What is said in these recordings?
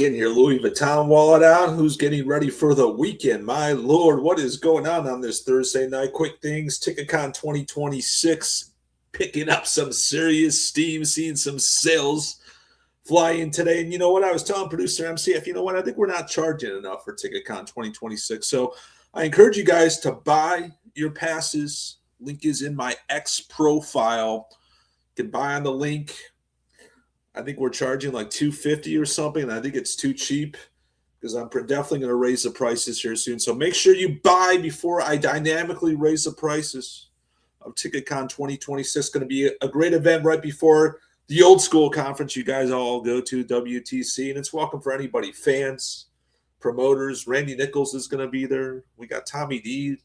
getting your Louis Vuitton wallet out? Who's getting ready for the weekend? My Lord, what is going on this Thursday night? Quick things, TicketCon 2026, picking up some serious steam, seeing some sales fly in today. And you know what? I was telling producer MCF, you know what? I think we're not charging enough for TicketCon 2026. So I encourage you guys to buy your passes. Link is in my X profile. You can buy on the link. I think we're charging like $250 or something, and I think it's too cheap because I'm definitely going to raise the prices here soon. So make sure you buy before I dynamically raise the prices of TicketCon 2026. Going to be a great event right before the old school conference you guys all go to, WTC, and it's welcome for anybody, fans, promoters. Randy Nichols is going to be there. We got Tommy D,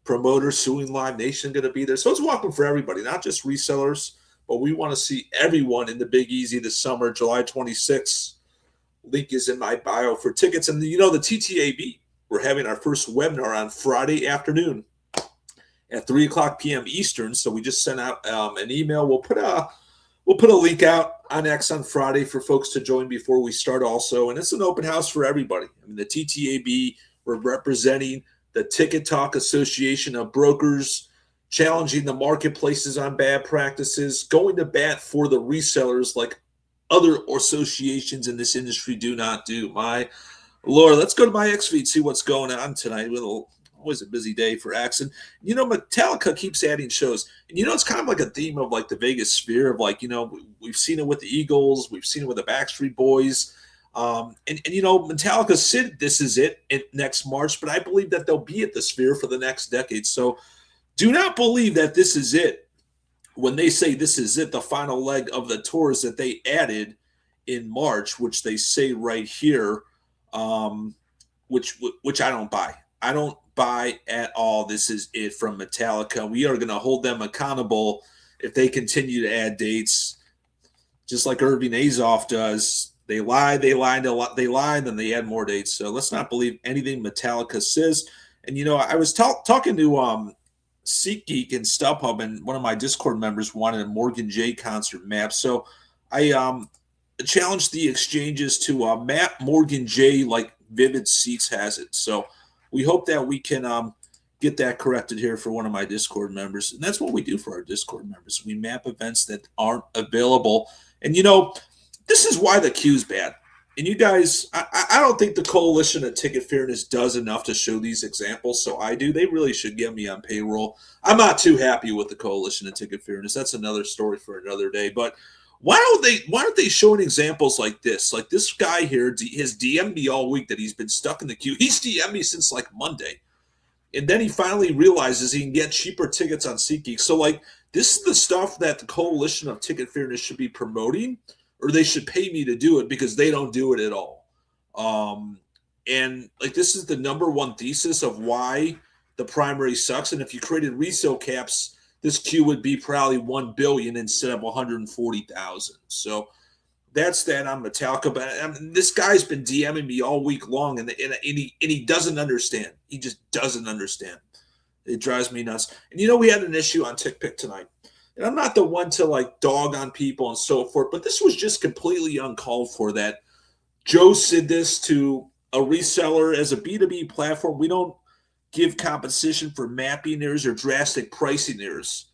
promoter, Suing Live Nation going to be there. So it's welcome for everybody, not just resellers. But we want to see everyone in the Big Easy this summer, July 26th. Link is in my bio for tickets. And you know, the TTAB, we're having our first webinar on Friday afternoon at 3 o'clock p.m. Eastern. So we just sent out an email. We'll put a link out on X on Friday for folks to join before we start also. And it's an open house for everybody. I mean, the TTAB, we're representing the Ticket Talk Association of Brokers, challenging the marketplaces on bad practices, going to bat for the resellers like other associations in this industry do not do. My Lord, let's go to my X feed, see what's going on tonight. Always a busy day for X. And, you know, Metallica keeps adding shows. And, you know, it's kind of like a theme of like the Vegas sphere of like, you know, we've seen it with the Eagles. We've seen it with the Backstreet Boys. And you know, Metallica said this is it next March, but I believe that they'll be at the sphere for the next decade. So, do not believe that this is it. When they say this is it, the final leg of the tours that they added in March, which they say right here, which I don't buy. I don't buy at all. This is it from Metallica. We are going to hold them accountable if they continue to add dates, just like Irving Azoff does. They lie, then they add more dates. So let's not believe anything Metallica says. And you know, I was talking to SeatGeek and StubHub, and one of my Discord members wanted a Morgan J concert map. So I challenged the exchanges to map Morgan J like Vivid Seats has it. So we hope that we can get that corrected here for one of my Discord members. And that's what we do for our Discord members. We map events that aren't available. And, you know, this is why the queue's bad. And you guys, I don't think the Coalition of Ticket Fairness does enough to show these examples, so I do. They really should get me on payroll. I'm not too happy with the Coalition of Ticket Fairness. That's another story for another day. But why aren't they showing examples like this? Like this guy here has DM'd me all week that he's been stuck in the queue. He's DM'd me since like Monday. And then he finally realizes he can get cheaper tickets on SeatGeek. So like this is the stuff that the Coalition of Ticket Fairness should be promoting, or they should pay me to do it because they don't do it at all. And like this is the number one thesis of why the primary sucks. And if you created resale caps, this queue would be probably 1 billion instead of 140,000. So that's that on Metallica. But I mean, this guy's been DMing me all week long, and he doesn't understand. He just doesn't understand. It drives me nuts. And you know, we had an issue on TickPick tonight. And I'm not the one to like dog on people and so forth, but this was just completely uncalled for that Joe said this to a reseller. As a B2B platform, we don't give compensation for mapping errors or drastic pricing errors.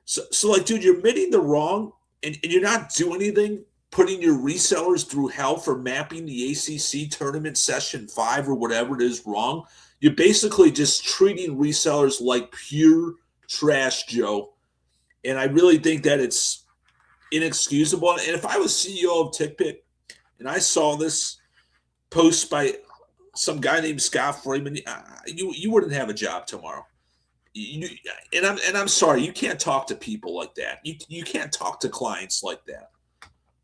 So like, dude, you're admitting the wrong and you're not doing anything, putting your resellers through hell for mapping the ACC tournament session 5 or whatever it is wrong. You're basically just treating resellers like pure trash, Joe. And I really think that it's inexcusable. And if I was CEO of TickPick and I saw this post by some guy named Scott Freeman, you wouldn't have a job tomorrow. I'm sorry, you can't talk to people like that. You can't talk to clients like that.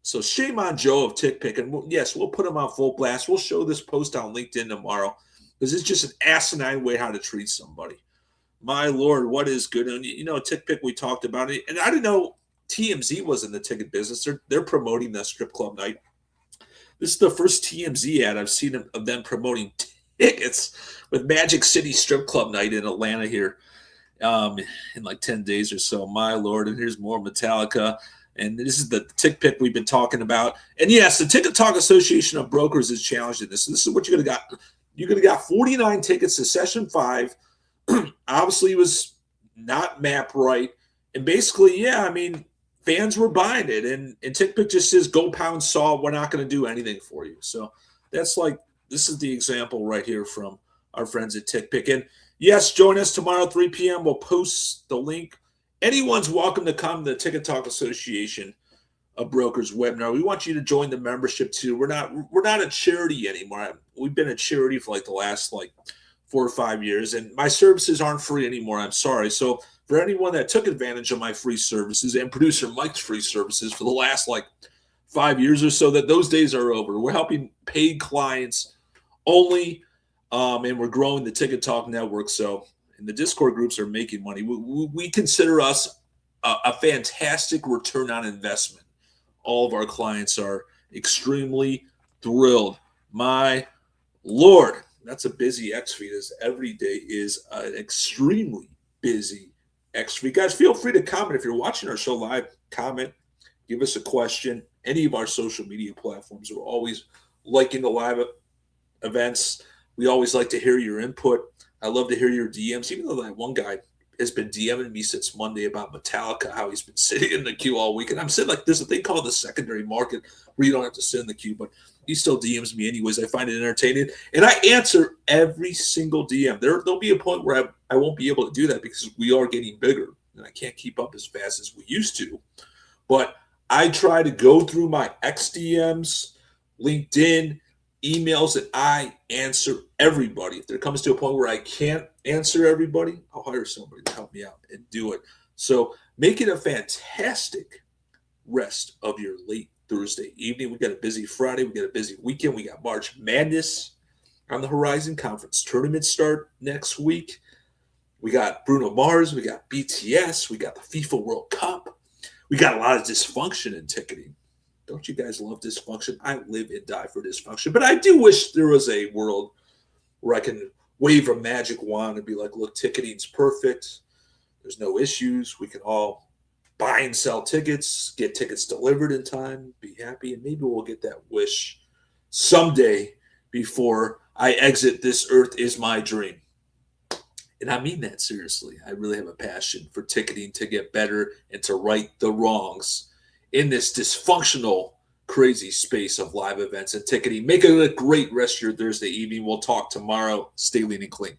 So shame on Joe of TickPick. And yes, we'll put him on full blast. We'll show this post on LinkedIn tomorrow because it's just an asinine way how to treat somebody. My Lord, what is good? And you know, TickPick, we talked about it. And I didn't know TMZ was in the ticket business. They're promoting the strip club night. This is the first TMZ ad I've seen of them promoting tickets with Magic City Strip Club night in Atlanta here in like 10 days or so. My Lord, and here's more Metallica. And this is the tick pick we've been talking about. And yes, the Ticket Talk Association of Brokers is challenged in this. So this is what you're going to got. You're going to got 49 tickets to session 5. Obviously, it was not mapped right. And basically, yeah, I mean, fans were buying it. And TickPick just says, go pound salt. We're not going to do anything for you. So that's like, this is the example right here from our friends at TickPick. And yes, join us tomorrow, 3 p.m. We'll post the link. Anyone's welcome to come to the Ticket Talk Association of Brokers webinar. We want you to join the membership too. We're not a charity anymore. We've been a charity for like the last 4 or 5 years, and my services aren't free anymore. I'm sorry. So for anyone that took advantage of my free services and producer Mike's free services for the last 5 years or so, that those days are over. We're helping paid clients only, and we're growing the Ticket Talk network. So, and the Discord groups are making money. We consider us a fantastic return on investment. All of our clients are extremely thrilled. My Lord, that's a busy X feed. As every day is an extremely busy X feed. Guys, feel free to comment if you're watching our show live. Comment, give us a question. Any of our social media platforms are always liking the live events. We always like to hear your input. I love to hear your DMs, even though that one guy has been DMing me since Monday about Metallica, how he's been sitting in the queue all week. And I'm saying, there's a thing called the secondary market where you don't have to sit in the queue, but he still DMs me anyways. I find it entertaining. And I answer every single DM. There'll be a point where I won't be able to do that because we are getting bigger and I can't keep up as fast as we used to. But I try to go through my XDMs, LinkedIn, emails, and I answer everybody. If there comes to a point where I can't answer everybody, I'll hire somebody to help me out and do it. So make it a fantastic rest of your late Thursday evening. We got a busy Friday. We got a busy weekend. We got March Madness on the horizon. Conference tournaments start next week. We got Bruno Mars. We got BTS. We got the FIFA World Cup. We got a lot of dysfunction in ticketing. Don't you guys love dysfunction? I live and die for dysfunction. But I do wish there was a world where I can wave a magic wand and be like, look, ticketing's perfect. There's no issues. We can all buy and sell tickets, get tickets delivered in time, be happy, and maybe we'll get that wish someday before I exit this earth is my dream. And I mean that seriously. I really have a passion for ticketing to get better and to right the wrongs in this dysfunctional, crazy space of live events and ticketing. Make it a great rest of your Thursday evening. We'll talk tomorrow. Stay lean and clean.